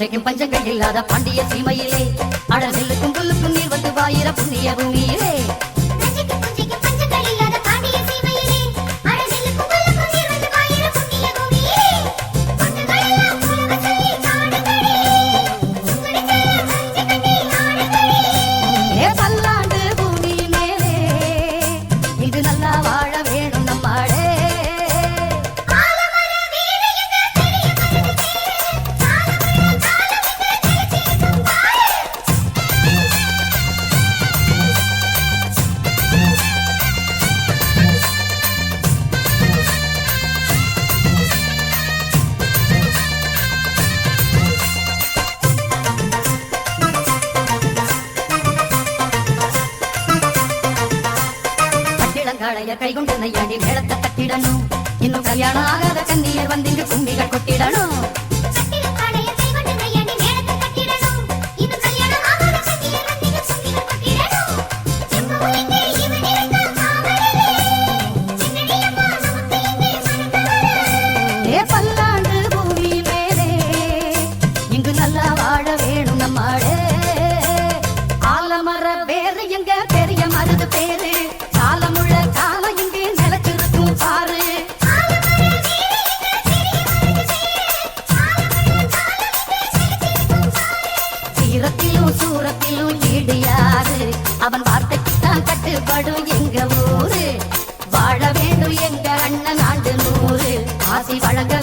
பூஜைக்கும் பஞ்சங்கள் இல்லாத பாண்டிய சீமையிலே அடர் நெல்லுக்கும் புல்லுக்கும் நீர் வந்து வாயிர புண்ணிய பூமியிலே கை கொண்டு நையாடி மேளத்தை தட்டிடணும் இன்னும் கல்யாணம் ஆகாத கண்ணியர் வந்து இங்கு கும்மிகள் கொட்டிடணும் பல்லாண்டு பூமி மேலே இங்கு நல்லா வாழ வேணும் நம்மாடே ஆலமர வேறு எங்க பெரிய மருது பேரு காலமுள்ள காலம் இங்கே நிலத்திருக்கும் பாரு சீரத்திலும் சூரத்திலும் ஈடியாரு அவன் வார்த்தைக்குத்தான் கட்டுப்படும் எங்க ஊரு வாழ வேண்டும் எங்க அண்ணன் ஆண்டு 100 ஆசி வழங்க